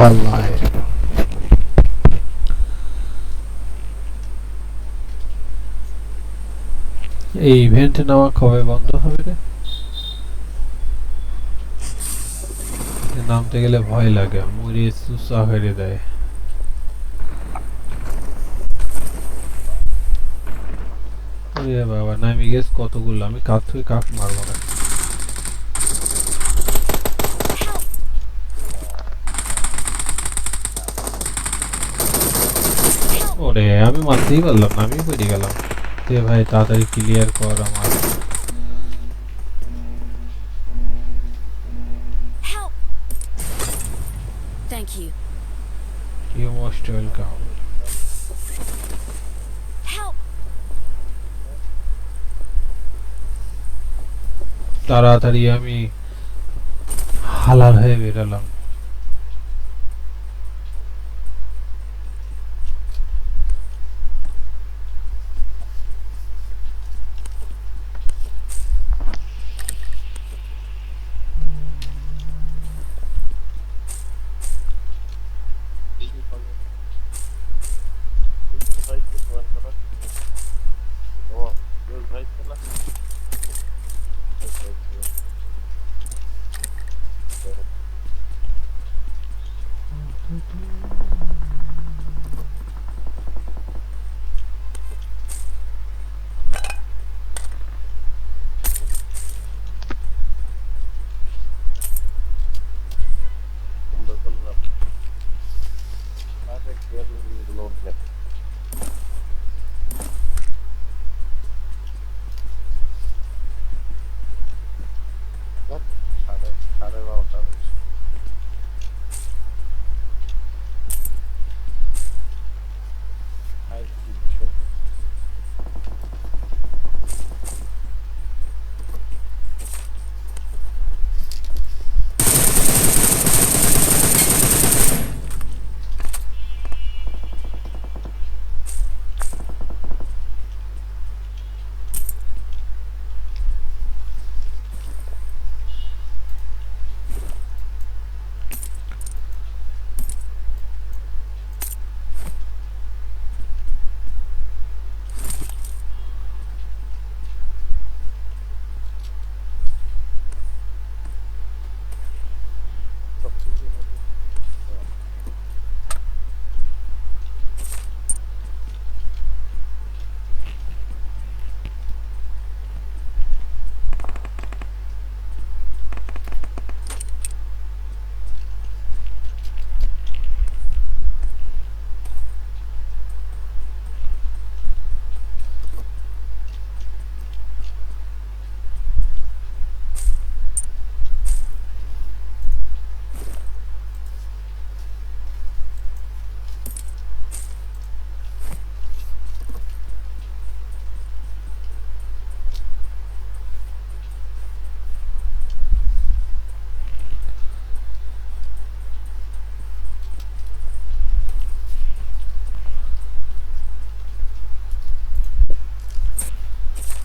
হল্লায় এই ইভেন্ট নেওয়া কবে বন্ধ হবে রে? নামতে গেলে ভয় লাগে, মরে সুসা হয়ে দেয়। ওরে বাবা, নামি গেছ কতগুলো, আমি কাক থেকে কাক মারবো না। ওরে আমি মারতেই পারলাম না, আমি পড়ে গেলাম। তে ভাই তাড়াতাড়ি ক্লিয়ার কর আমার। Thank you. You most welcome. Help! তাড়াতাড়ি আমি হালাল হয়ে বেরোলাম।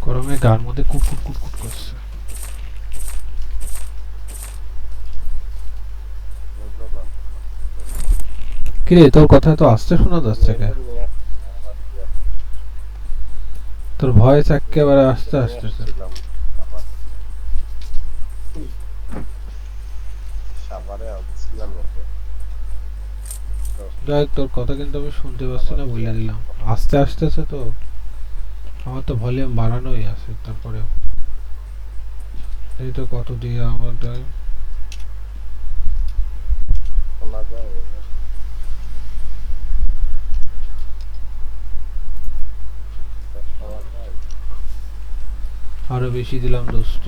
গরমে গার মধ্যে কুটকুট কুটকুট করছে। কিরে তোর কথা তো আস্তে শোনা যাচ্ছে কে? তোর ভয়েস একেবারে আস্তে আসতেছে। যাই তোর কথা কিন্তু আমি শুনতে পাচ্ছি না, বলে দিলাম আস্তে আসতেছে তো। আমার তো ভলিউম বাড়ানোই আছে, তারপরেও এই তো কত দিয়ে আমার আরো বেশি দিলাম দোস্ত।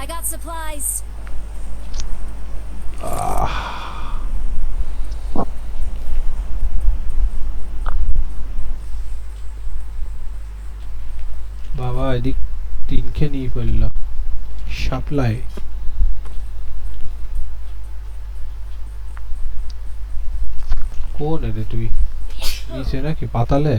I got supplies. বাবা এদিক তিনকে নিয়ে পড়ল সাপ্লাই। কোন রে তুই? নিচে নাকি পাতালে?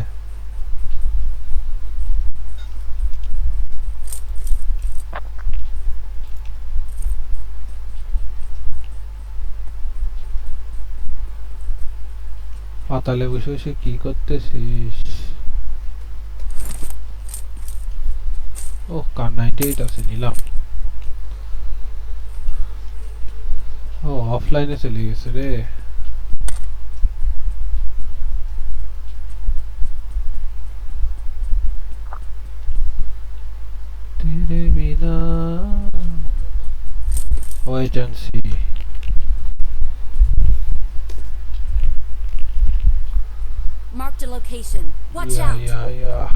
পাতালে বসে বসে কি করতেছিস? ও কার 98 আছে নিলাম। ও অফলাইনে চলে গেছে রে। তেরে বিনা wait and see. Marked a location. Watch Yeah, out. yeah, yeah.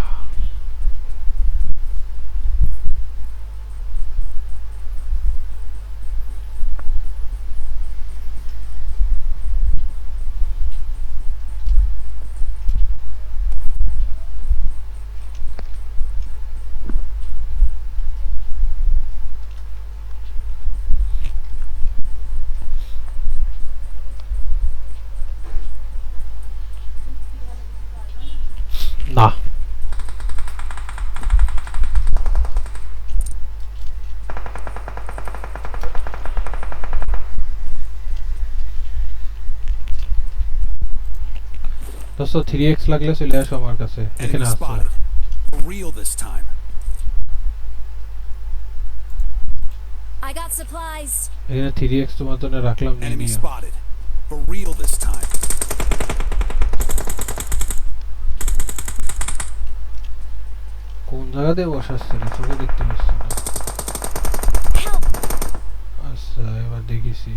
না দোস্ত 3x লাগলে চলে আসো আমার কাছে এখানে Enemy আসো spotted. For real this time. I got supplies. এখানে 3x তোমার জন্য রাখলাম নিয়ে Enemy নিও spotted. For real this time. কোন জায়গাতে বসাচ্ছে রে চোখে দেখতে পাচ্ছি না Help. আচ্ছা এবার দেখেছি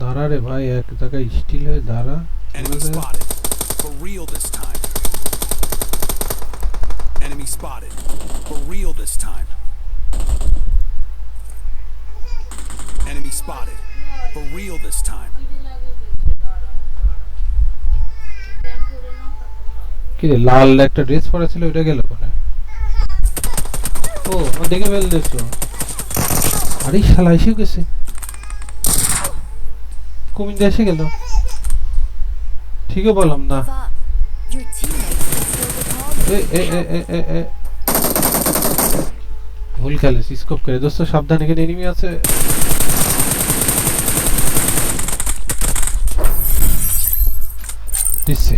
দাঁড়া রে ভাই এক জায়গায় স্টিল হয়ে দাঁড়া Enemy spotted. For real this time. Enemy spotted. For real this time. Enemy spotted. For real this time. কি রে লাল একটা ড্রেস পরা ছিল ওটা গেল কোথায় ও ও দেখে ফেল দিছো আরে শালা এসে গেছে কুমিন্দা এসে গেল ঠিকই বললাম না Move up. Your teammates can still recall A you. এ এ এ এ এ ভুল খেলে স্কোপ করে দোস্ত সাবধান এখানে এনিমি আছে দিচ্ছে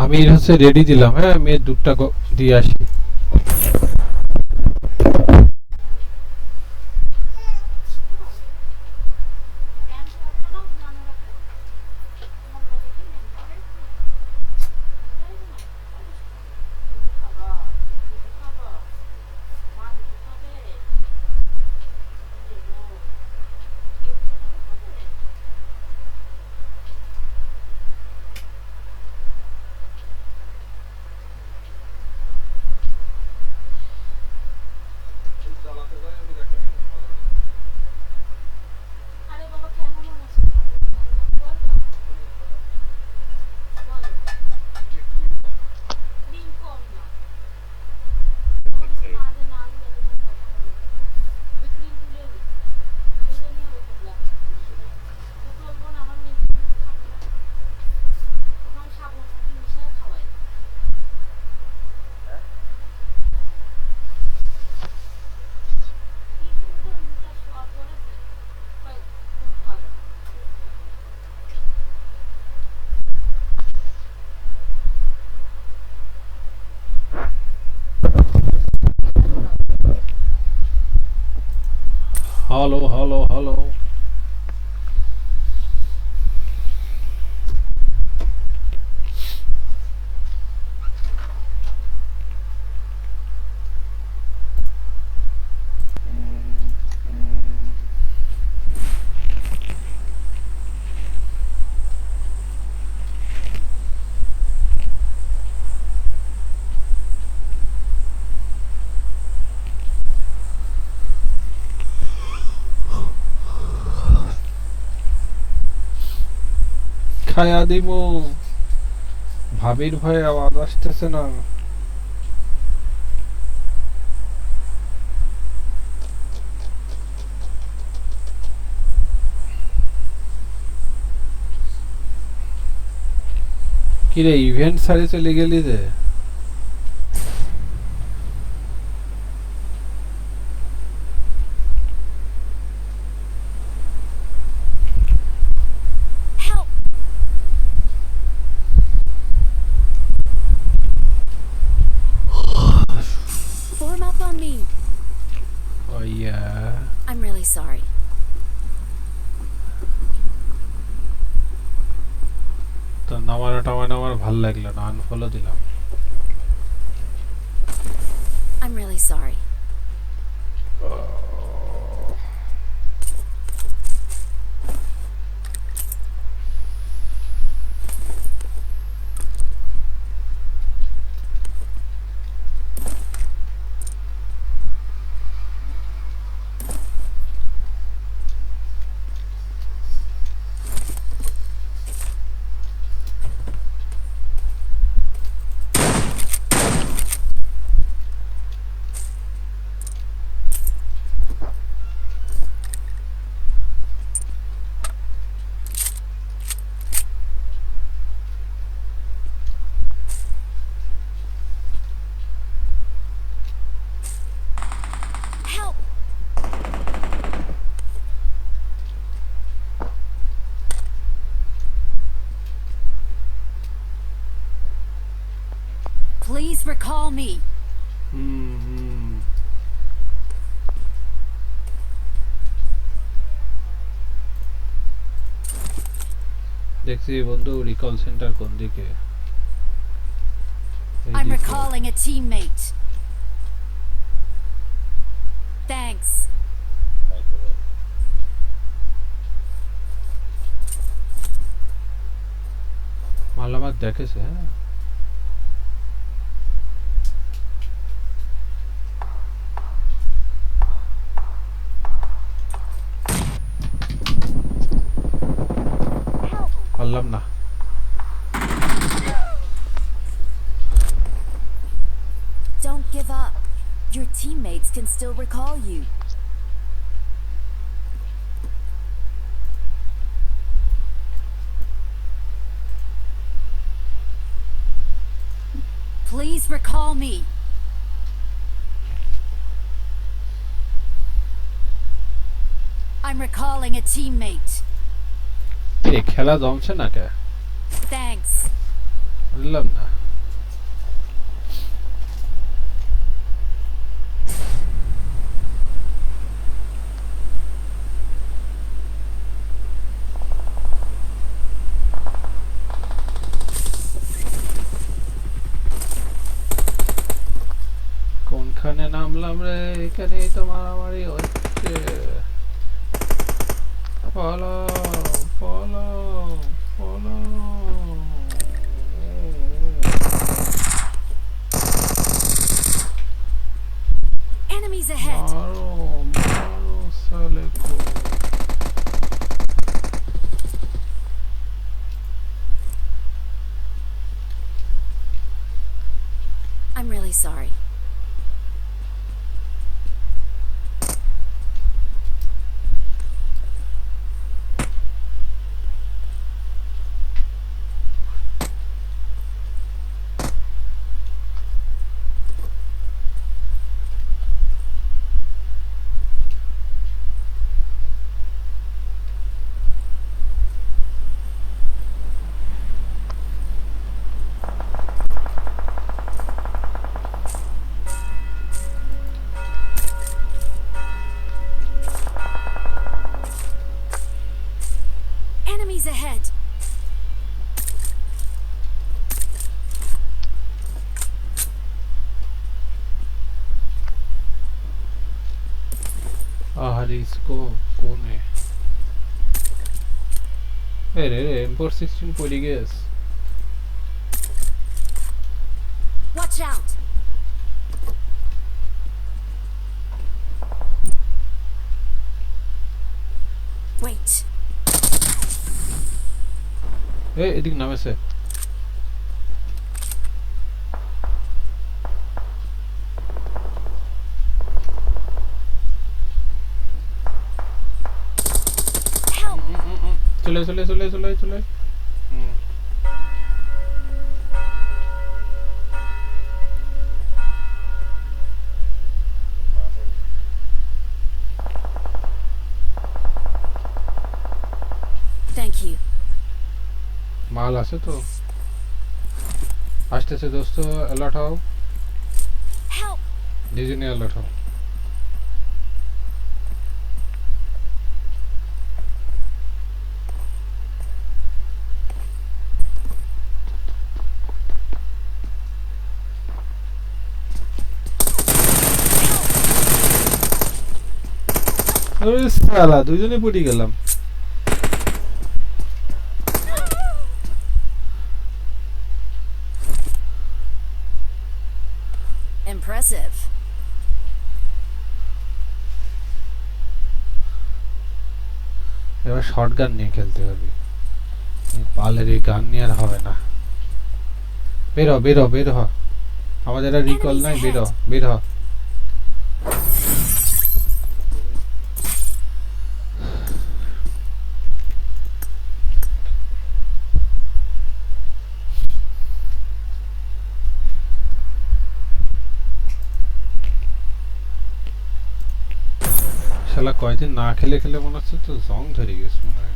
আমি হচ্ছে রেডি দিলাম হ্যাঁ আমি দুধটা দিয়ে আসি হ্যালো হ্যালো হ্যালো খায়া দিমু ভাবির ভয়ে আওয়াজ আসতেছে না। কিরে ইভেন্ট সারে চলে গেলি যে? Help! Form up on me. Oh yeah. I'm really sorry. তো নামানোটা মানে আমার ভাল লাগলো না, আনফলো দিলাম। I'm really sorry. Help! Please recall me. হুম। দেখছি বন্ধু রিকল সেন্টার কোন দিকে? I'm recalling a teammate. Thanks. মালামাত দেখেছে, হ্যাঁ। পারলাম না। Don't give up. Your teammates can still recall you. Please recall me. I'm recalling a teammate. এই খেলা জমছে না কে? Thanks. বুঝলাম না। কোনখানে নামলাম রে? এখানেই তো মারামারি হচ্ছে। Follow follow follow. Enemies ahead. মারো মারো সালেকো। I'm really sorry. Enemies ahead. আহারে ইসকো কোনে? রে M416 পড়ে গেছে। Watch out. Wait. এদিক নামেছে। চলে হুম। Thank you. মাল আছে তো আসতেছে দোস্ত অ্যালার্ট হও Help! দুজনে অ্যালার্ট হও আরে সালা দুজনে পড়ে গেলাম Impressive. এবার শটগান নিয়ে খেলতে হবে এই পালের এই গান নিয়ে আর হবে না বের হ আমাদের আর রিকল নাই বের হ শালা কয়দিন না খেলে খেলে মনে হচ্ছে তো জং ধরে গেছে মনে হয়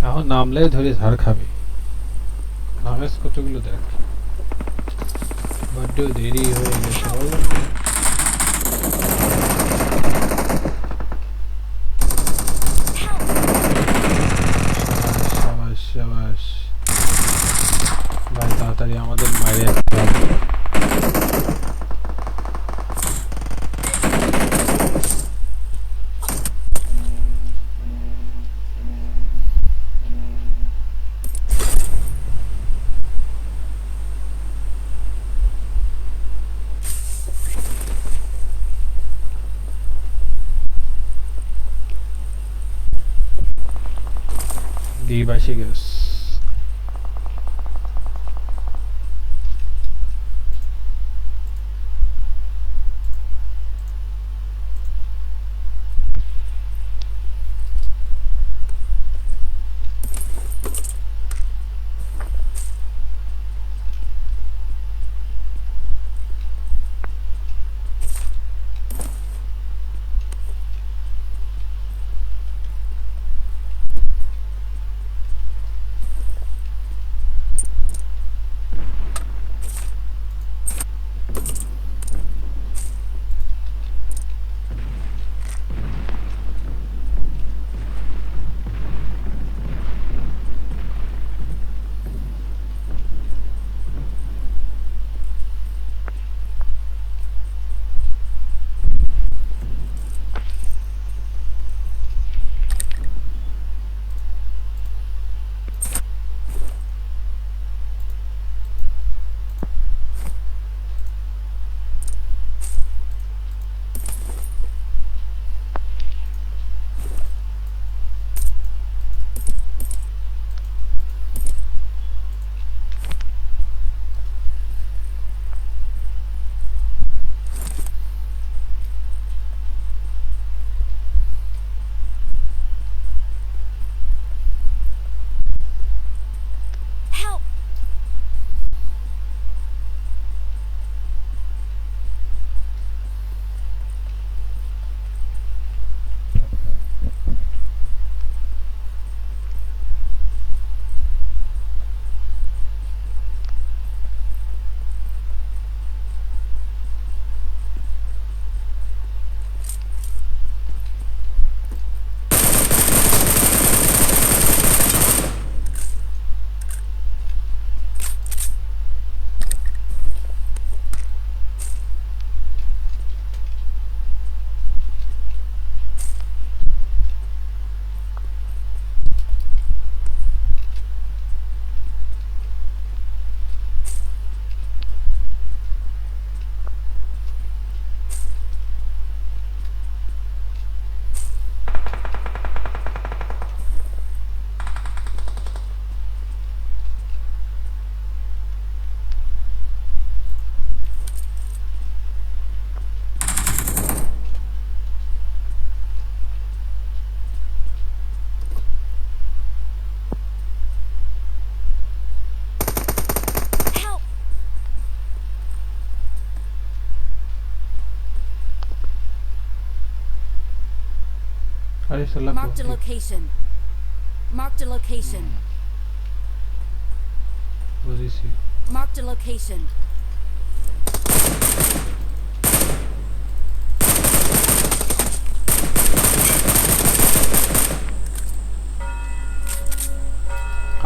এখন নামলে ধরে ঝাড় খাবে নামেস কতগুলো দেখ বড্ড দেরি হয়ে গেছে বললাম না? শাবাশ শাবাশ ভাই তাড়াতাড়ি আমাদের মায়ের দ্বীপ এসে গেছে আরে শালা Marked a location. Marked a location. বুঝেছি Marked a location.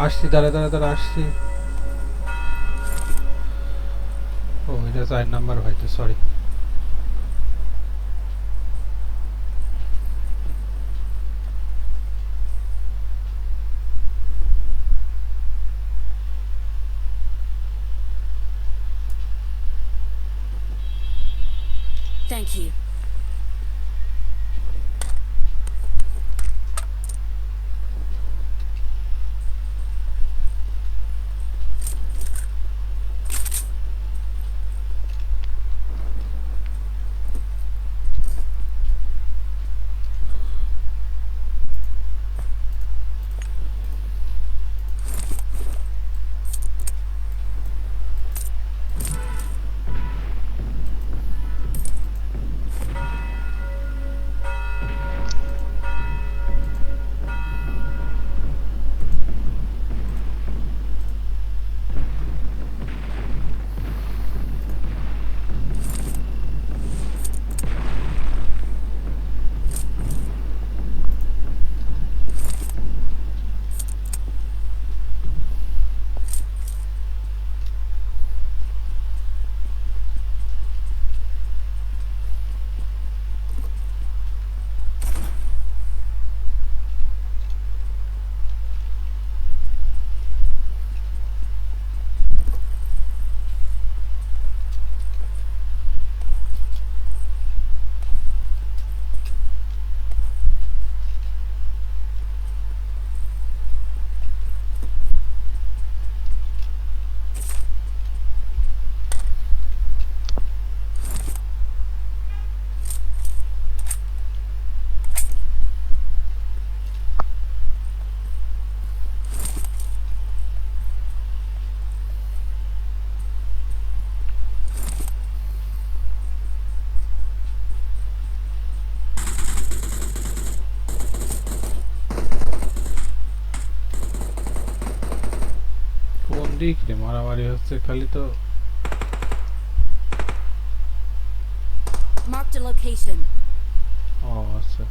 আসছি দাঁড়া আসছি ও এটা 4 নাম্বার হয়তো সরি Thank you. কোন দিক রে মারামারি হচ্ছে খালি তো Marked a location. ও আচ্ছা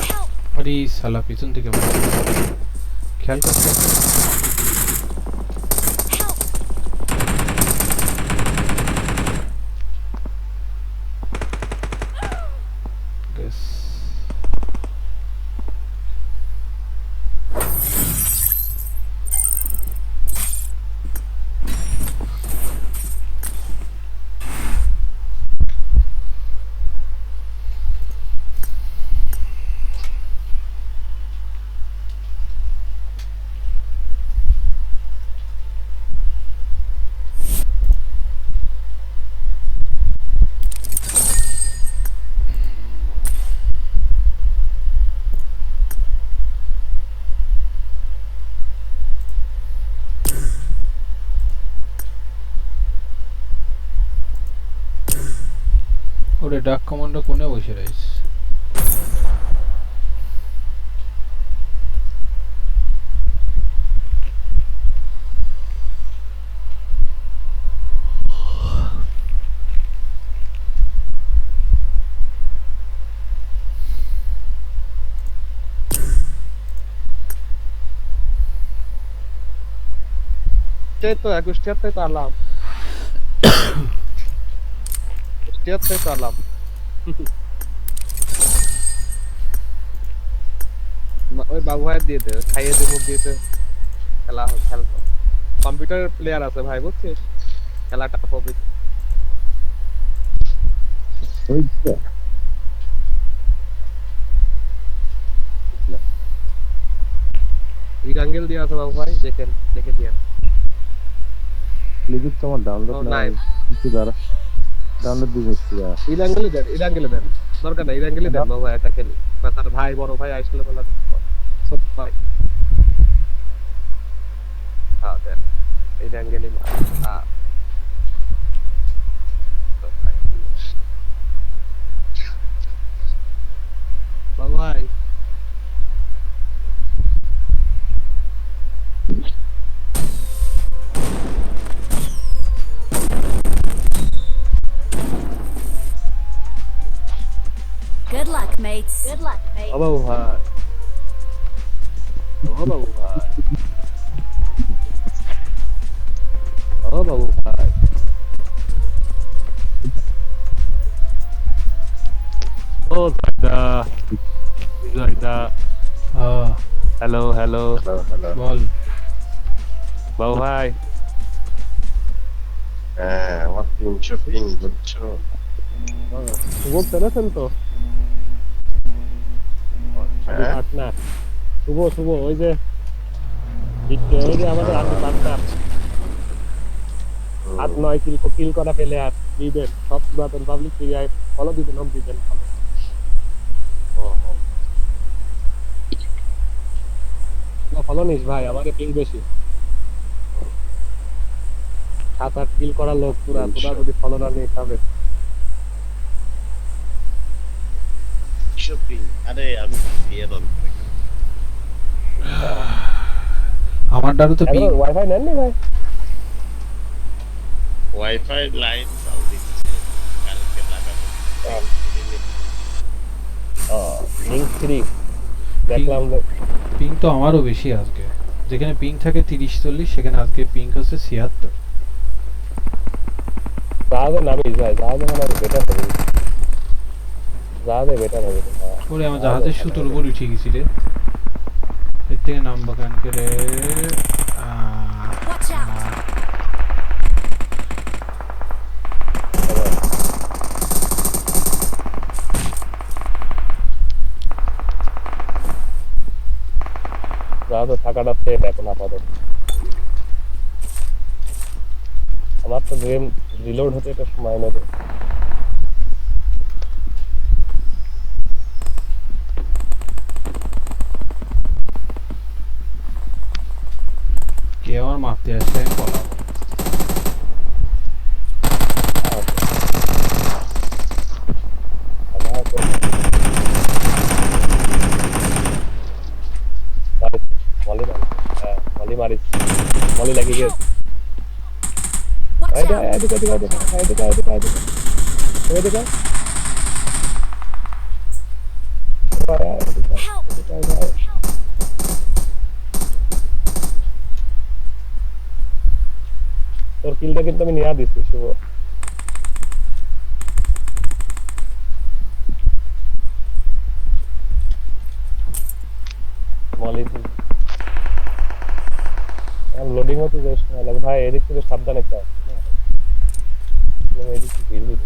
Help! আরে শালা পিছন থেকে মারছে। খেয়াল করতে Help! গেস ওরে ডাক কমান্ডো কোণে বসে রয়েছে এই তো 21 তো আলাম 21 তো আলাম ওই বাবু ভাই দিয়ে দে খাইয়ে দেবো দিয়ে দে খেলবো কম্পিউটার প্লেয়ার আছে ভাই বুঝছিস খেলাটা হবে ইরাঙ্গেল দিয়ে আছে বাবু ভাই, দেখেন দেখে দিয়েন। লিজিক তোমার ডাউনলোড ও, না নাই। একটু দ্বারা ডাউনলোড দিবে একটু দ্বারা ইরাঙ্গেলই দেন, ইরাঙ্গেলই দেন, দরকার নাই, ইরাঙ্গেলই দেন বাবু ভাই, এটা খেলি। বা তার ভাই, বড় ভাই আইসলে বলা, ছোট ভাই, হ্যাঁ দেন, ইরাঙ্গেলই মার। হ্যাঁ ছোট ভাই। বাবু ভাই Good luck, mates. Good luck, mates. ও বাবু ভাই, ও বাবু ভাই, ও বাবু ভাই, ও জায়দা, জায়দা, হ্যাঁ হ্যালো হ্যালো বল। বাবু ভাই। হ্যাঁ আমার 300 পিং বুঝছো। শুভ পেরেছেন তো? হ্যাঁ পার্টনার শুভ, শুভ ওই যে ওই যে আমাদের আগে পার্টনার 8-9 কিল করা পেলে আর দিবেন সব বাতন পাবলিক এরিয়ায় ফলো দিবেন, হোম দিবেন ফলো। ফলো নিস ভাই, আমাদের পিং বেশি, 7-8 কিল করা লোক পুরা, তোরা যদি ফলো না নিস তবে 300 পিং। আরে আমি দিয়ে দল আমার ডারু তো পিং ওয়াইফাই নেননি ভাই? ওয়াইফাই লাইন চাল দিচ্ছে কালকে লাগাবো। লিংক 3 দেখলাম যে পিং তো আমারও বেশি আজকে। যেখানে পিং থাকে 30-40, সেখানে আজকে পিং হচ্ছে 76। জাহাজে নামিস ভাই, জাহাজে মানে বেটার হবে, জাহাজে বেটার হবে। ওরে আমার জাহাজের সুতোর উপর উঠে গেছি রে। এর থেকে নামবো কেন করে? Watch out. জাহাজে থাকাটা সেফ এখন আপাতত। আমার তো গেম রিলোড হতে একটা সময় নেবে। কে আমার মারতে আসছে আমি পলাবো। মলি মারিস, মলি লাগি গেছে। Watch আইডা out. আইডা আইডা আইডা আইডা আইডা আইডা আইডা Help. তোর কিলটা কিন্তু আমি নিয়ে দিচ্ছি শুভ। মলি লোডিং হতে বেশ সময় লাগে ভাই, এদিক থেকে সাবধানে চাও, এদিক থেকে ভিড় ভিড়।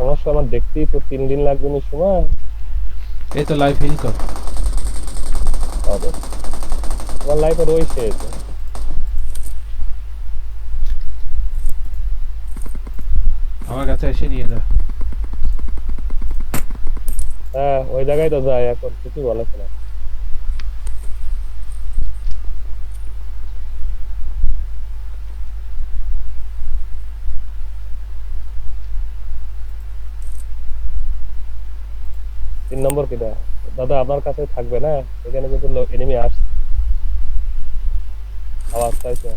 সমস্যা আমার দেখতেই তো 3 দিন লাগবে নি সময়। এই তো লাইভ হিল কর। হবে আমার লাইফে রয়েছে আমার কাছে এসে নিয়ে যা। হ্যাঁ, ওই জায়গায় তো যায় এখন, কিছু বলেছে না। তিন নম্বর কিটা দাদা আপনার কাছে থাকবে না, এখানে কিন্তু এনিমি আসছে, আওয়াজ পাইছে।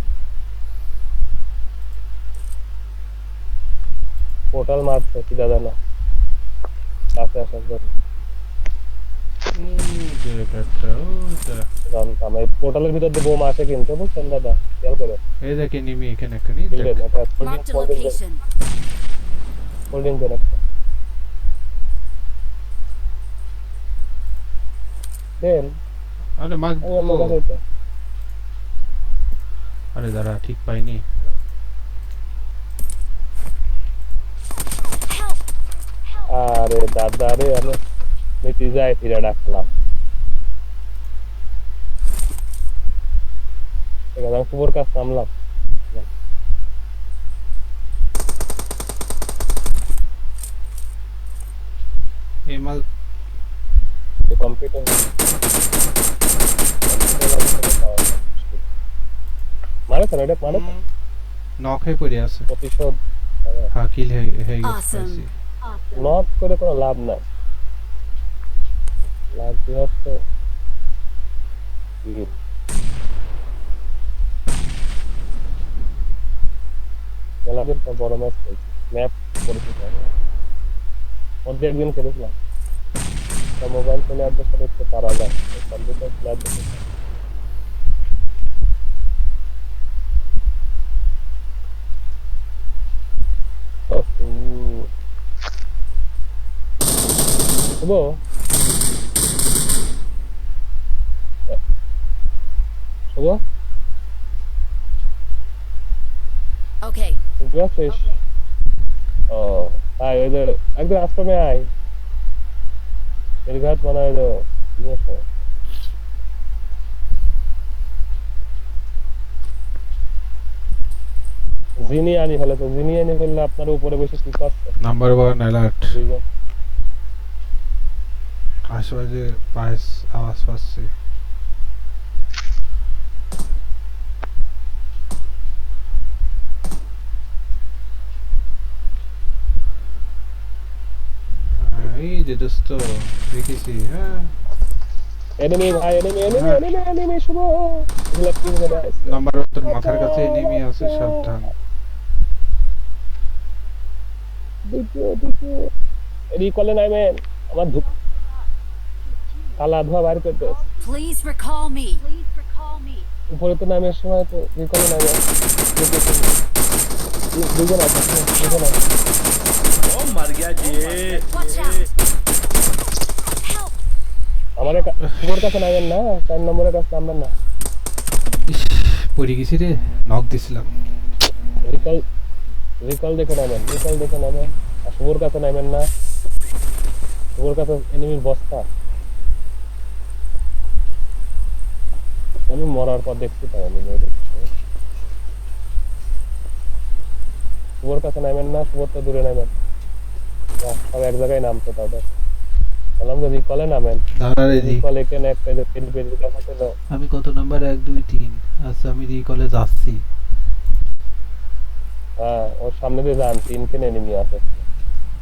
পোর্টাল মারছে কি দাদা না, কাছে আসার জন্য। যে একটা ওটা জানতাম এই পোর্টালের ভিতর দিয়ে বোম আসে কিন্তু বুঝছেন দাদা খেয়াল করে এই দেখে নিমি এখানে এখানে ফিল্ডের একটা Marked a location. Holding zone একটা দেন আরে মাগ আমার কাছে তো আরে দাঁড়া ঠিক পাইনি আরে দাদা রে আমি নীতি যায় ফিরে ডাকলাম ঠিক আছে আমি কুবোর কাজ নামলাম এই মাল কম্পিউটার মারে তো এটা মারে নক হয়ে পড়ে আছে প্রতিশোধ হ্যাঁ কিল হয়ে গেছে Awesome. পাইছি। নক করে কোনো লাভ নাই লাভ কি হচ্ছে কিল মেলা দিন পর বড় ম্যাচ খেলছি ম্যাপ পরিচিত মধ্যে একদিন খেলেছিলাম মোবাইল প্লেয়ারদের সাথে একটু পারা যায় কম্পিউটার প্লেয়ারদের সাথে শুভ শুভ Okay. শুনতে পাচ্ছিস ও আয় ওই যে একদিন আশ্রমে আয় নির্ঘাত মানে ওই যে নিয়ে আসো। জিনি আনি ফেলে তো জিনি আনি ফেললে আপনার উপরে বসে কি করছে নাম্বার 1 অ্যালার্ট দুইজন আশেপাশে পায়েস আওয়াজ পাচ্ছি এই যে দোস্ত দেখেছি হ্যাঁ এনিমি ভাই এনিমি এনিমি এনিমি এনিমি শুভ এগুলা কি হবে নাম্বার তোর মাথার কাছে নেমে আছে সাবধান দুটো রিকলে নাইবেন আমার ধুপ কালা ধোয়া বাইর করতে Please recall me. উপরে তো নামের সময় তো রিকলে নাইবেন দুজন আছে দুজন আছে ओ मर गया जी Watch out. Help. আমার উপর কাছে নাইবেন না 4 নম্বরের কাছে নামবেন না ইস, পড়ে গেছি রে নক দিছিলাম রিকল রিকল দেখে নামেন রিকল দেখে নামেন আর শুভর কাছে নামেন না শুভর কাছে এনিমির বস্তা আমি মরার পর দেখতে পাই আমি শুভর কাছে নামেন না শুভর তো দূরে নামেন সব এক জায়গায় নামতো তাদের বললাম যে রিকলে নামেন দাঁড়া রে দি রিকল এখানে একটা যে তিন পেজের কাছে ছিল আমি কত নাম্বার 1 2 3 আচ্ছা আমি রিকলে যাচ্ছি হ্যাঁ ওর সামনে দিয়ে যান তিনখান এনিমি আছে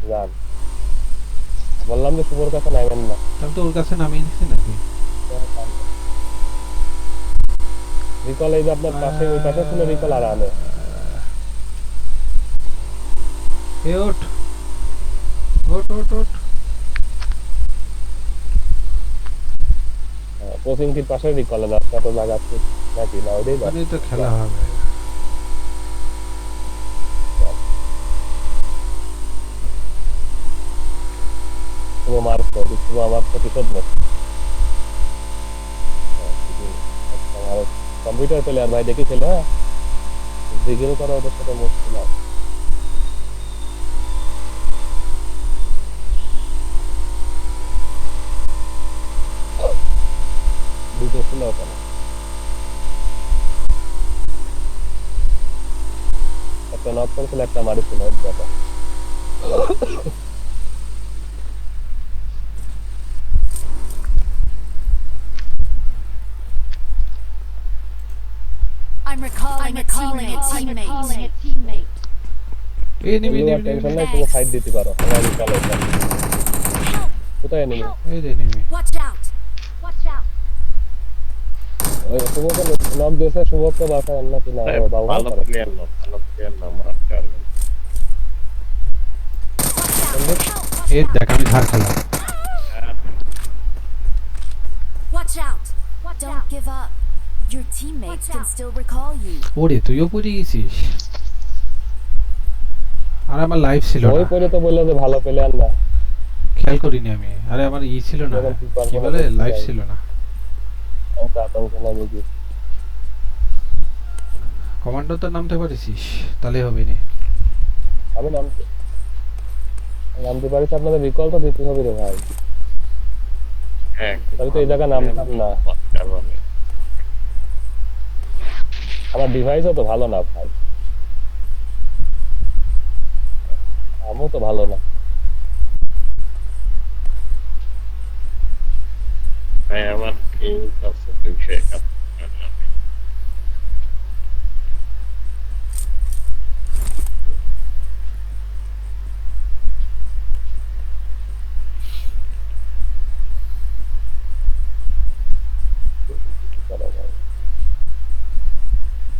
যান বললাম যে শুভর কাছে নামেন না আমি তো ওর কাছে নামিয়ে দিছি নাকি রিকল এই যে আপনার পাশে ওই পাশে ছিল রিকল আর আনে এ ওঠ ওঠ ওঠ ওঠ কোচিং কির পাশে রিকলে যাচ্ছে তো লাগাচ্ছি নাকি না ওইটাই মানে তো খেলা হবে শুভ মারতো শুভ আমার প্রতিশোধ নেই কম্পিউটার প্লেয়ার ভাই দেখেছিল হ্যাঁ ডিগ্রি করা ওদের সাথে মুশকিল আছে দুটো ছিল ওখানে একটা নক করেছিল একটা মারিছিল ব্যাপার I'm recalling a teammate. এই নেমে নেমে টেনশন নাই তুমি ফাইট দিতে পারো আমার রিকল আছে কোথায় নেমে এই যে নেমে Watch out. ওই শুভকে নক দিয়েছে শুভকে বাঁচায় না কি না বাবা ভালো প্লেয়ার না মার কার এই দেখ আমি ধার খেলা Watch out! Don't give up. Your teammates can still recall you. ওরে তুইও পড়ে গেছিস আর আমার লাইফ ছিল ওই না পরে তো বললো যে ভালো প্লেয়ার না, খেয়াল করিনি আমি আরে আমার ছিল না যখন FIFA কি বলে করতে লাইফ যাই। ছিল না আমি তো আতঙ্ক নামে গিয়ে কমান্ডো তো নামতে পারিস তাহলে হবে নি আমি নামতে পারিস, আপনাদের রিকল তো দিতে হবে রে ভাই, হ্যাঁ তাহলে তো এই জায়গা নামতাম না। কারণে আমার ডিভাইসও তো ভালো না ভাই, আমও তো ভালো না। হ্যাঁ আমার এই কাছে 271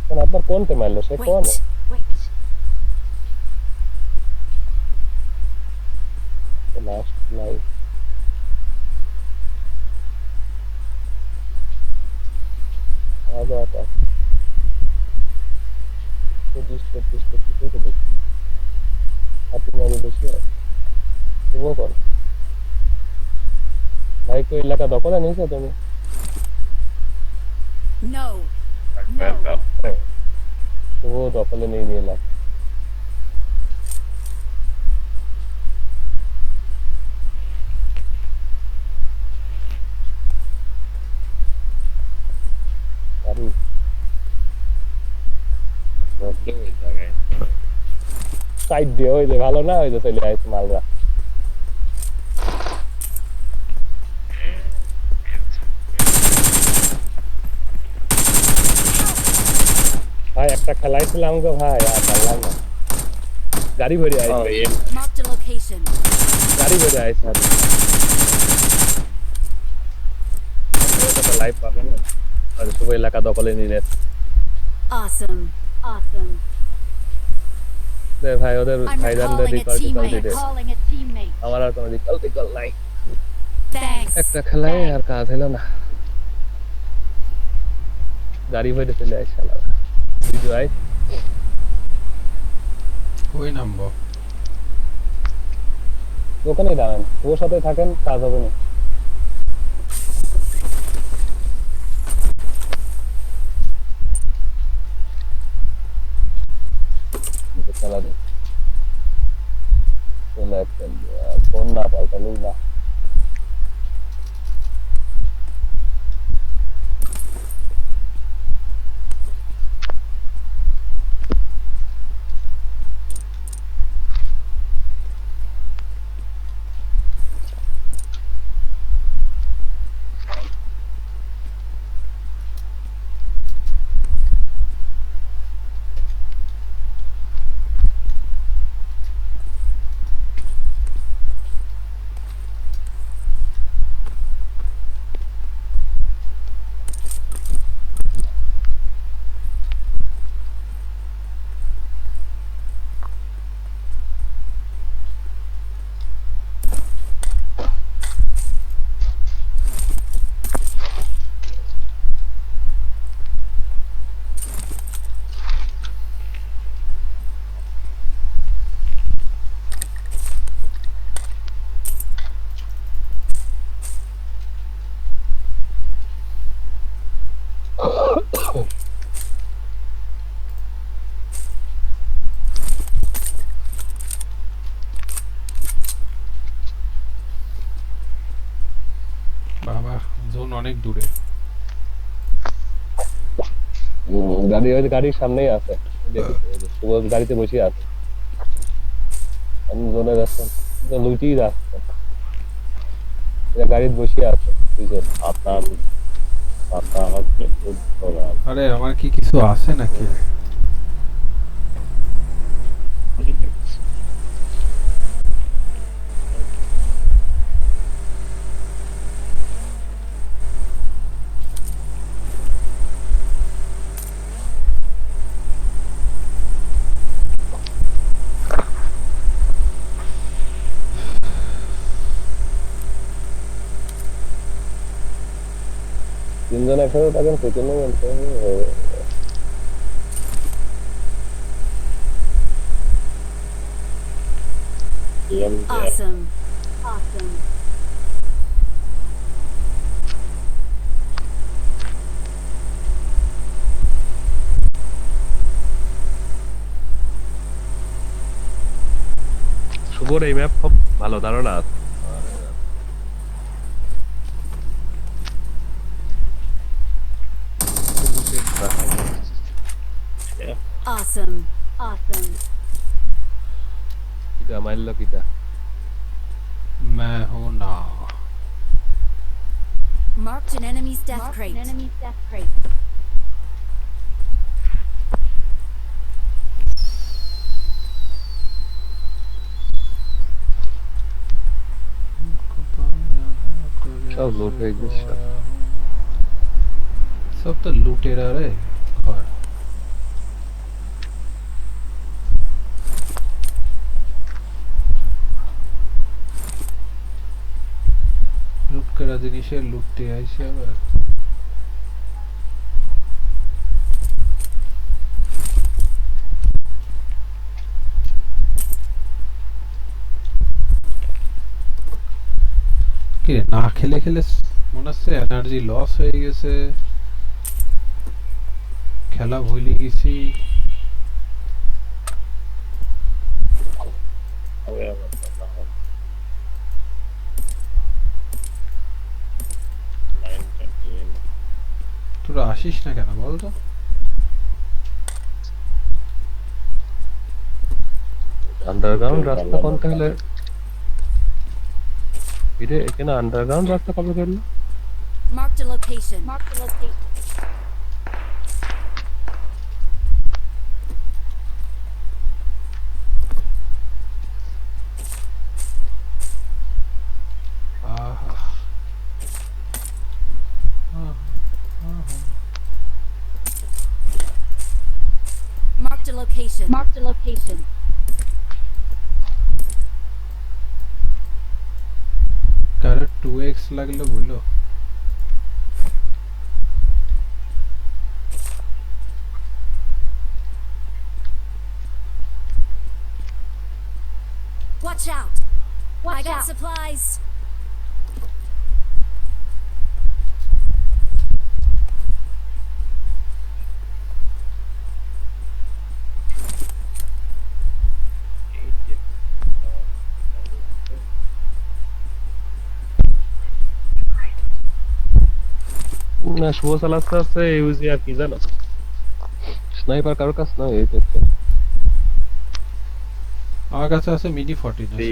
কেন আপনার কোনতে মারলো সে কোন? Wait. লাস্ট লাইফ আবার আবার 25 তো দেখি আপনি মারি বেশি হয় তবুও কর ভাই, কই এলাকা দখলে নিয়েছো তুমি? No. তবুও দখলে নিয়ে এলাম। গাড়ি ওই জায়গায় সাইড দিয়ে ওই যে ভালো না, ওই যে চলে আসছে মালরা। ভাই একটা খেলাইছিলাম গো ভাই, আর পারলাম না, গাড়ি ভরে আইছে, Marked a location. গাড়ি ভরে আইছে আর লাইভ পাবে না, আর সব এলাকা দখলে নিলে Awesome. Awesome. ভাই ওদের I'm ভাইজানদের recalling a recall teammate. দিতে, Calling a teammate. আমার আর কোনো রিকল নাই। Thanks. একটা খেলাই আর কাজ হলো না, গাড়ি ভরে চলে আসছে শালা ভিডিও আই। ওই নামবো দোকানেই দাঁড়ান, ওর সাথে থাকেন, কাজ হবে না। চালা দে চলে আসছেন, ফোন না পাল্টালেই না। বাবা জোন অনেক দূরে গাড়ি ওই গাড়ির সামনেই আছে, সুবোধ গাড়িতে বসে আছে, আমি জোনে যাচ্ছেন লুটিয়ে যাচ্ছে, গাড়িতে বসে আছে দুজন। আপনার পাতা হচ্ছে উত্তরা আরে আমার কি কিছু আছে নাকি তিনজন একসাথে থাকেন সেখানে বলতে Awesome. Awesome. শুভর এই ম্যাপ খুব ভালো ধারণা আছে। Awesome. Awesome. কিটা মাইল কিটা मैं हूं ना Marked an enemy's death crate. সব লুট হয়ে গেছে। सब तो लुटेरा रे घर লুট করা জিনিসে লুটতে আইছে আবার কি রে, না খেলে খেলে মনে হচ্ছে এনার্জি লস হয়ে গেছে খেলা ভুলে গেছি তোরা আসিস না কেন বলতো আন্ডারগ্রাউন্ড রাস্তা কোনটা হলে এটা এখানে আন্ডারগ্রাউন্ড রাস্তা কবে করলো? Marked a location. আহা আহা আহা Marked a location. কারো 2x লাগলে বলো Watch out. I got supplies. না শুভ চালাতে আছে ইউজি আর কি জানো স্নাইপার কারোর কাছে না এই তো আমার কাছে আছে মিনি 14 আছে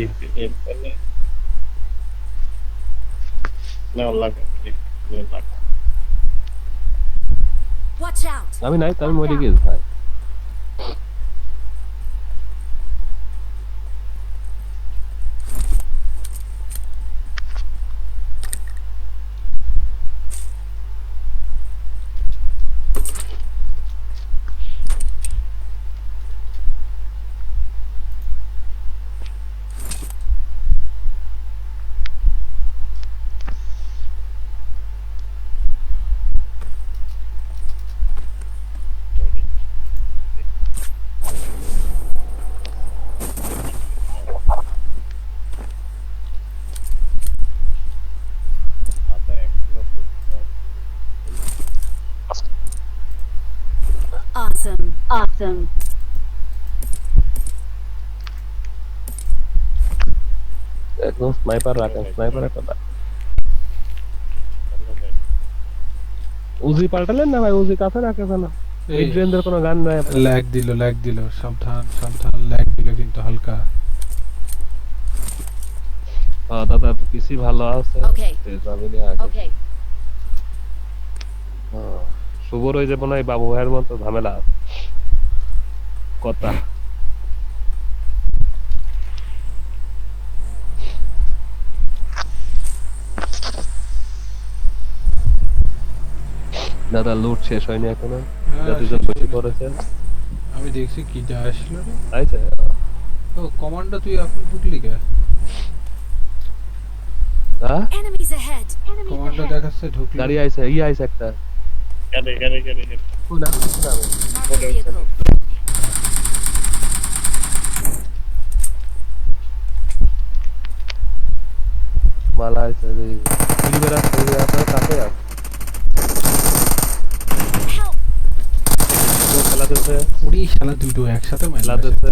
Watch out. আমি নাই তো আমি মরে গেছি ভাই Awesome. একদম স্নাইপার রাখেন স্নাইপার একটা উজি পাল্টালেন না ভাই উজি কাছে রাখে না এই ড্রেনদের কোনো গান নাই ল্যাগ দিল সাবধান ল্যাগ দিল কিন্তু হালকা দাদা পিসি ভালো আছে Okay. যাবেনি আগে Okay. শুভর ওই যে মনে হয় বাবু ভাইয়ের মতো ঝামেলা আছে কথা দাদা লুট শেষ হয়নি এখনো যতজন বসে পড়েছে আমি দেখছি কি যা আসলো রে আচ্ছা ও কমান্ডো তুই এখন ঢুকলি কে হ্যাঁ Enemies ahead. কমান্ডো দেখ কাছে ঢুকলো। গাড়ি আইছে আইছে একটা কেন কোন নাম Mark the vehicle. মালা আইছে এই ইলিবেরা আপনার কাছে আছে Help! ও খেলা দিতে ওরে শালা দুটো একসাথে মারলো। লাদাতে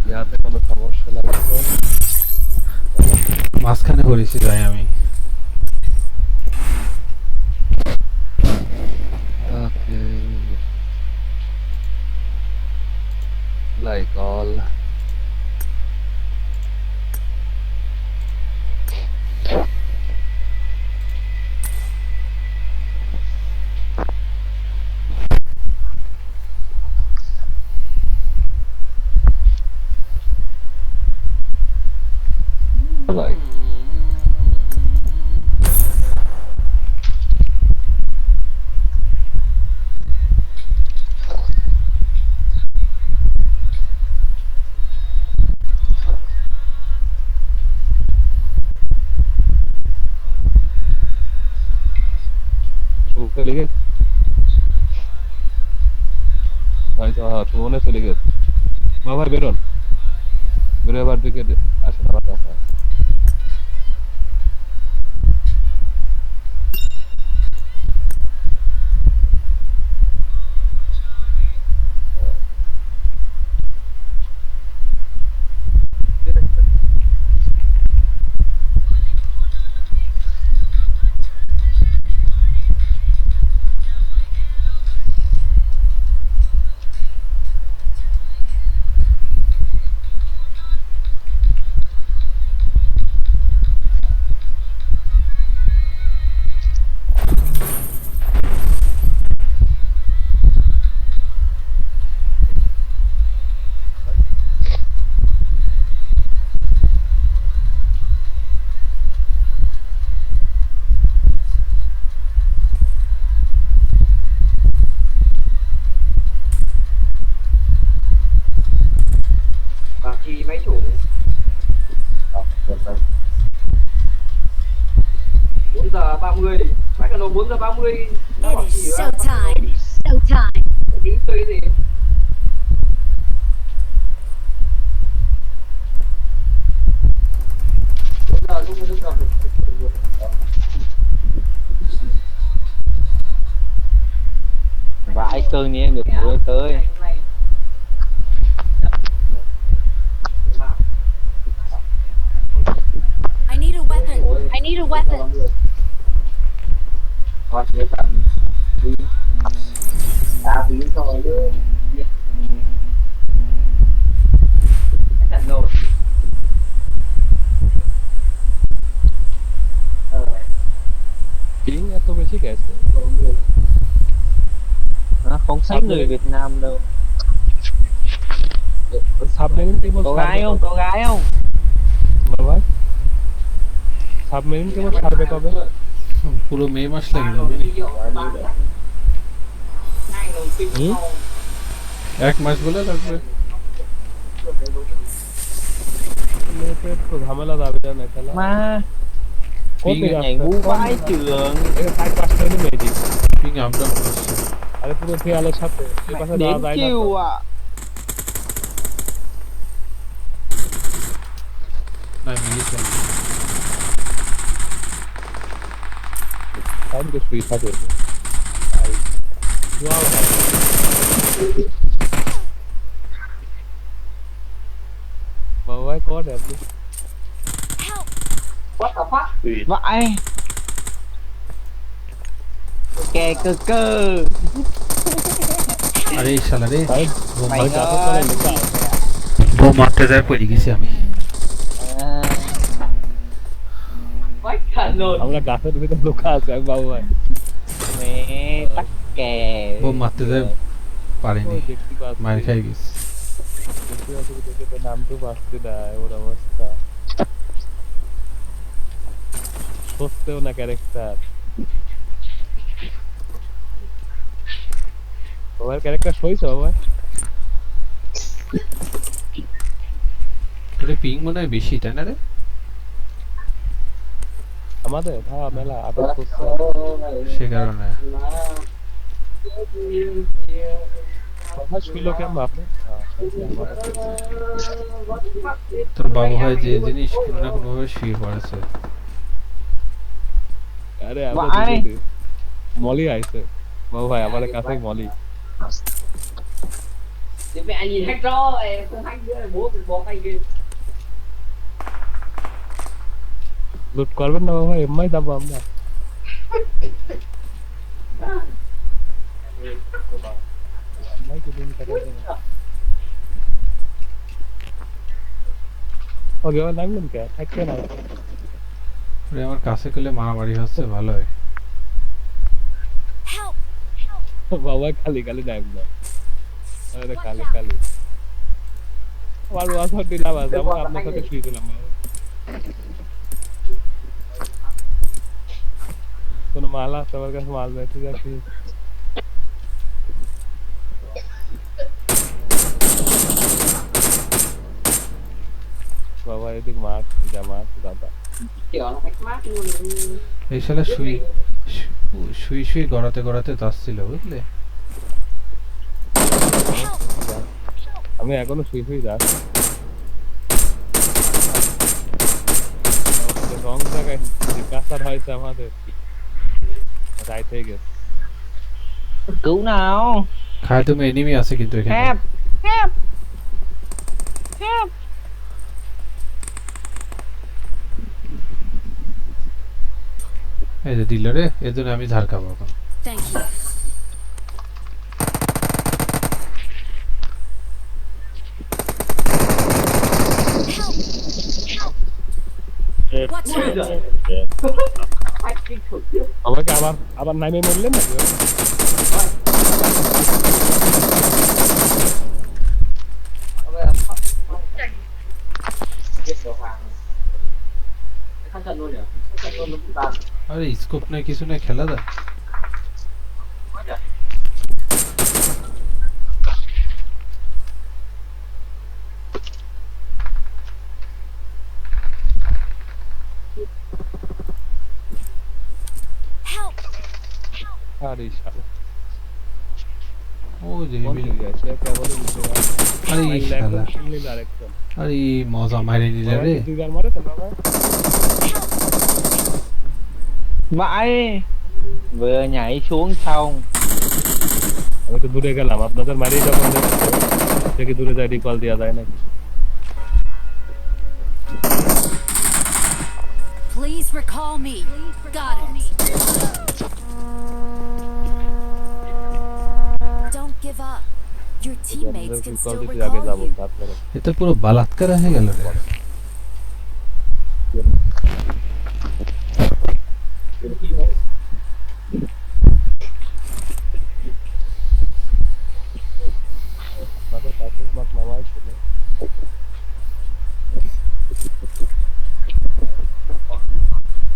ইয়াতে কোনো সমস্যা নাই তো মাঝখানে করেছি যাই আমি। ওকে লাইক অল like চলে গেছে ভাই তো মনে চলে গেছে বাবা বেরোন বেরো আবার দিকে আসেন আমার কাছে Chi mấy chủ 4:30 mấy cái nổ 4:30 nó It bảo gì is đó showtime. Showtime. tí chơi gì lúc nào vãi cơn nha được mưa tới I need a weapon. I need a weapon. thôi sẽ tầm đi đã biến thôi chứ thành nồi tiếng এত বেশি গেছে nó không thấy người Việt Nam đâu submarine cable có gái không có gái không বাবা submarine cable ছাড়বে কবে পুরো মে মাস লেগে যাবে। এক মাস বলে লাগবে। মেয়েদের তো ঝামেলা যাবে না খেলা mà কোথায় nhảy যাচ্ছে ngu vãi trường এটা 4-5টা হলে মেজি পিং আপ ডাউন করছে। আরে পুরো দেয়ালের সাথে এই পাশে যাওয়া đến যায় না chiều তো। à না মিলিছে। টাইম তো ফ্রি থাকে তাই যাও না। বাবা কোড আপনি Help! what the fuck vãi kè cơ cơ আরে এই শালা রে তাই বোম mày ভাই মারতে- যাতে চলে ơi লেখা বোম মারতে যায় পড়ে গেছি আমি। à, what cả nồi আমরা গাছের ভিতরে লুকা আছে আমি বাবু ভাই mẹ tắt kè বোম মারতে যায় পারিনি, ওই দেখতে পাচ্ছি মার খাই গেছি। দেখতে পাচ্ছি দেখে তো নামতেও পারছি না ওর অবস্থা সত্যিও না ক্যারেক্টার তোমার ক্যারেক্টার সইছে বাবা তোদের পিং মনে হয় বেশি তাই না রে? আমাদের হ্যাঁ মেলা আবার সে কারণে শুইল কেমন আপনি তোর বাবু ভাই যে জিনিস কোনো না কোনো ভাবে শুয়ে পড়েছে। আরে ভাই। মলি আইছে বাবু ভাই আমাদের কাছে Moli Thì mẹ nhìn hack rồi, không hack nữa là bố bị bó tay kia. লুট করবেন না বাবু ভাই এমআই দাবো আমরা এমআই তো দিন করে ওকে ওর নাম কে থাকছে না ওরে আমার কাছে গেলে মারামারি হচ্ছে ভালো হয়। Help! বাবা খালি খালি নাম না আরে খালি খালি আমার ওয়াসা দিলাম আজ আমি আপনার সাথে শুয়ে দিলাম কোন মাল আছে আমার কাছে মাল নাই ঠিক আছে বাবা এদিক মার জামা দাদা Kiểu nó hack mát luôn. এই শালা শুই শুই গড়াতে গড়াতে যাচ্ছিল বুঝলে? আমি এখনো শুই শুই যাচ্ছি রং জায়গায় কাঁচার হয়েছে আমাদের রাইট হয়ে গেছে Cứu nào. খায় তুমি এনিমি আছে কিন্তু এখানে। Help. Help. Help. এই যে দিল রে, এর জন্য আমি ঝাড় খাবো এখন। Thank you. Watch out! Hack kinh khủng khiếp. আমাকে আবার আবার নামে মরলেন নাকি Biết đồ hoàng. Khăn trận luôn nhỉ? Khăn trận luôn lúc ta. আরে স্কোপ নাই কিছু নাই খেলা দা। Help! আরে শালা ও যে কোন দিকে আছে কেবল নিচে আরে শালা শুনলি আরেকজন আরে মজা মারে নিলে রে। দুই গাল মারে তো বাবা Vãi. Vừa nhảy xuống xong. আমি তো দূরে গেলাম আপনাদের মারি যখন দেখি দূরে যাই রিকল দেওয়া যায় নাকি Please recall me. Got it. Don't give up. Your teammates can recall still দিতে আগে recall যাবো you. তারপরে এটা পুরো বালাৎকার হয়ে গেল রে। আপনাদের কাছে মামাই ছিল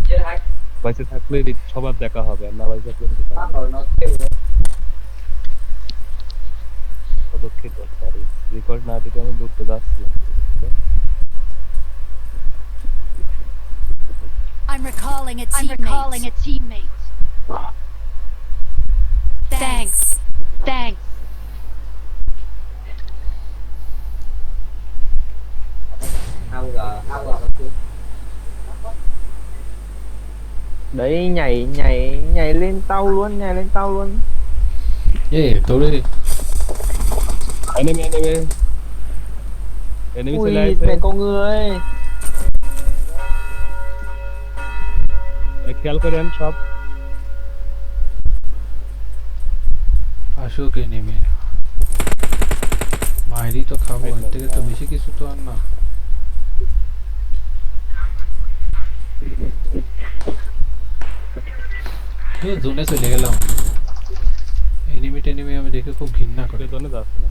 Chết hack. বাইসে থাকলে সবার দেখা হবে আর না বাইসে থাকলে দেখা Bác হবে rồi nó kêu nữa. দুঃখিত সরি রেকর্ড না দিতে আমি দূরতে যাচ্ছিলাম I'm recalling a teammate. Thanks. Thanks. Ao là nó kêu. Đấy nhảy lên tàu luôn, এ তোরে এনিমি চলে Ui, আসছে mẹ con người. খেয়াল করেন সব আসুক এনিমি মাইরি তো খাবো এর থেকে তো বেশি কিছু তো আর না। জোনে চলে গেলাম। এনিমি টেনিমি আমি দেখে খুব ঘৃণা করি। পেছনে যাচ্ছে না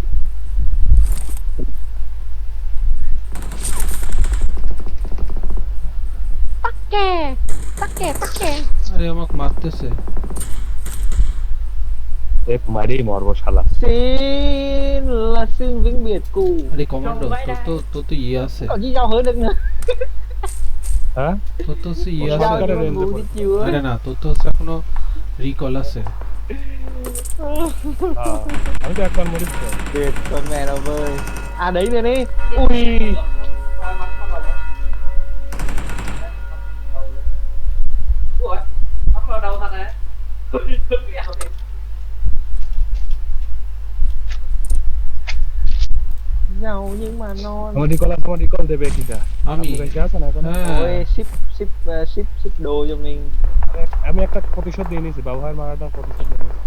আরে আমাকে মারতেছে। এক মারি মরবো শালা। Xin là xin vĩnh biệt cụ. আরে কমান্ডো তোর তো ইয়ে আছে, Còn gì nhau hơn được nữa. হ্যাঁ তোর তো হচ্ছে ইয়ে Sao আছে। cái này Cụ đi chiều আরে ơi. না, তোর তো হচ্ছে এখনো রিকল আছে। হ্যাঁ, আমি তো একবার মরিস তো। Tuyệt con mẹ nào vơi. À đấy này đi. Ui. Giàu nhưng mà non. আমার রিকল দেবে কিটা? আমি আপনার কাছে আছে না এখন? হ্যাঁ Ôi ship đồ cho mình. আমি একটা প্রতিশোধ নিয়ে নিয়েছি, বাবু ভাইয়ের মারাটা প্রতিশোধ নিয়ে নিয়েছি।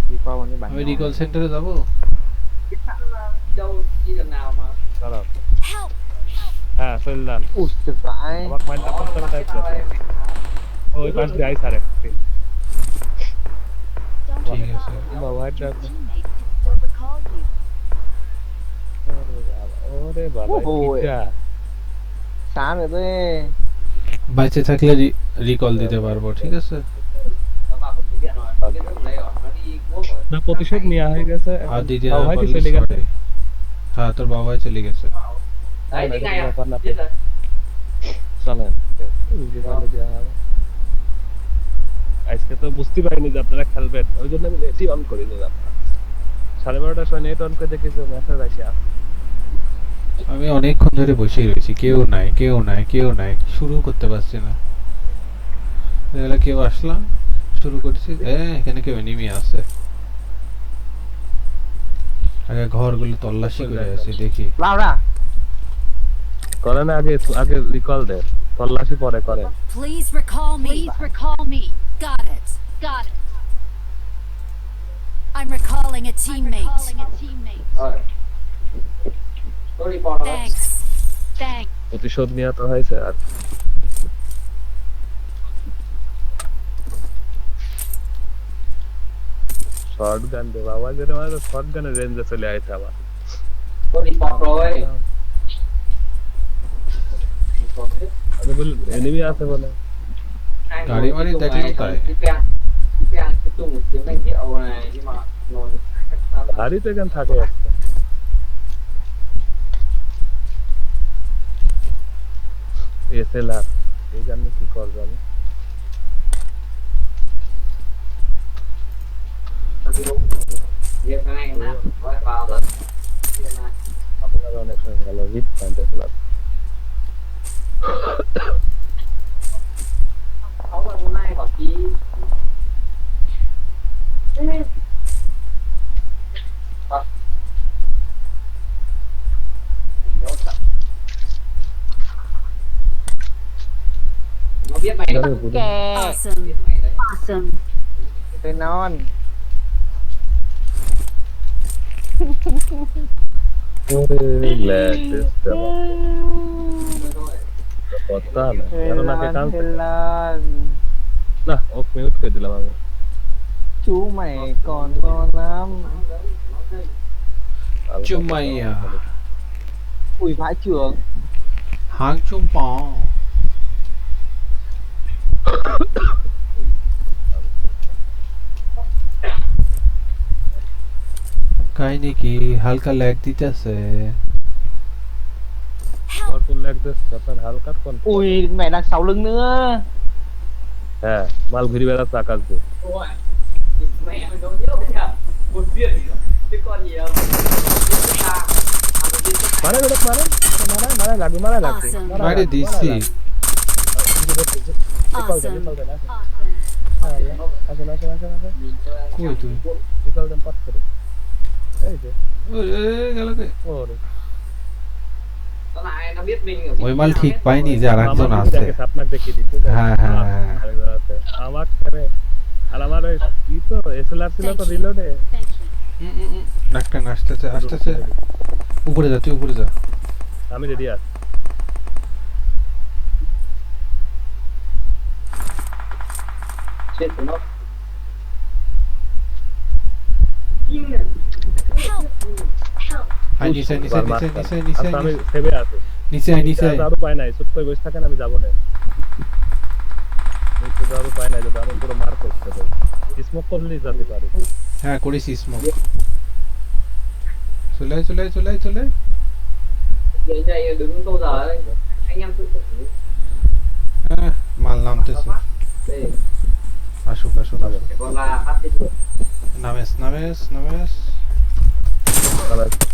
Đi qua bằng cái আমি bánh. রিকল সেন্টারে যাব। দাঁড়াও। Help! হ্যাঁ চললাম। Ui trời vãi. আমার মাইন্ডটা করতে হবে টাইপ করতে। ওই পাশ দিয়ে আইস আরেকটি। Don't ঠিক give আছে। up. বাবু ভাইয়ের Your teammates can still recall you. ওরে বাবা Ôi. কিটা? Sáng rồi tôi. বাইচে থাকলে রিকল দিতে পারবো, ঠিক আছে। না প্রতিশোধ নেওয়া হয়ে গেছে। আর দিদি বাবু ভাই কি পারলে চলে গেছে? sorry। হ্যাঁ তোর বাবাই চলে গেছে। ব্যাপার না। চলেন। আজকে তো বুঝতে পারিনি যে আপনারা খেলবেন, ওই জন্য আমি নেটই অন করে দিলাম। 12:30টার সময় নেট অন করে দেখি যে মেসেজ আসে। আমি অনেকক্ষণ ধরে বসেই রয়েছি, কেউ নাই, শুরু করতে পারছি না। এগুলা কেউ আসলাম, শুরু করছি, এখানে কেউ এনিমি আছে। আগে ঘরগুলো তল্লাশি করে আসি, দেখি। Lao ra. করেন আগে রিকল দেন, তল্লাশি পরে করেন। Please recall me. Please recall me. Got it. Got it. I'm recalling a teammate. Thanks. Thanks. প্রতিশোধ নেওয়া তো হয়েছে আর শর্ট গান দে বাবা, যেটা মানে শর্ট গানের রেঞ্জে চলে আইছে আবার। আমি বলি এনিমি আছে বলে গাড়ি মারি দেখলাম তাই। গাড়ি তো এখানে থাকে একটা। এসএলআর এই জানি কি করব আমি। আপনারা অনেক ভালো hit point SLR. Awesome. Awesome. Tôi non. ওরে লেটেস্ট কথা না কারণ আগে কাম Lan. না ওক মিউট করে দিলাম আমি। Chú mày còn ngon lắm. চুমাইয়া Ui vãi trưởng. Hang চুম প কাহিনী কি হালকা ল্যাগ দিতেছে। আর কোন ল্যাগ দিস আপনার হালকা কোন? Ui mẹ đang sau lưng nữa. হ্যাঁ মাল ঘুরি বেড়াচ্ছে আকাশ দিয়ে। মারে বেড়ে মারে লাগবে Awesome. মারে দিছি। Awesome. কই তুই? নিকল দেন পাট করে এই যে গেল কে? ওরে ওই মাল ঠিক পাইনি যে আরেকজন আছে। আপনাকে দেখিয়ে দিচ্ছি। হ্যাঁ হ্যাঁ হ্যাঁ আরেকজন আছে আমার করে আর আমার ওই ই তো এসএলআর ছিল তো রিলোডে। Thank you. একটা আসতেছে উপরে যা, তুই উপরে যা। আমি রেডি আছি। আই নিচে আমি সেভে আছি। নিচে আরো পাই নাই, চুপ করে বসে থাকেন, আমি যাবো না। নিচে যাওয়ার উপায় নাই, যদি আমি পুরো মার করতে পারি, স্মোক করলেই যেতে পারি। হ্যাঁ করেছি স্মোক। চলে আয়, চলে আয়, চলে আয়, চলে আয়। Vậy đây đứng câu giờ đấy. Anh em tự tự হ্যাঁ, মাল নামতেছে। đây. আসুক আসুক আসুক। Còn là phát triển được. নামেস নামেস নামেস।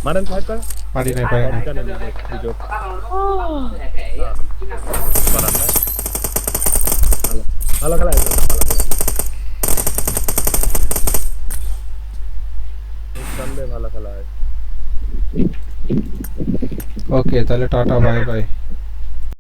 মারেন ফাইটার পারি নাই পারি নাই। সুযোগ Để kể kỹ năng. করার নাই। ভালো খেলা হয়েছে, ভালো খেলা নিঃসন্দেহে ভালো খেলা হয়েছে। ওকে তাহলে টাটা বাই বাই।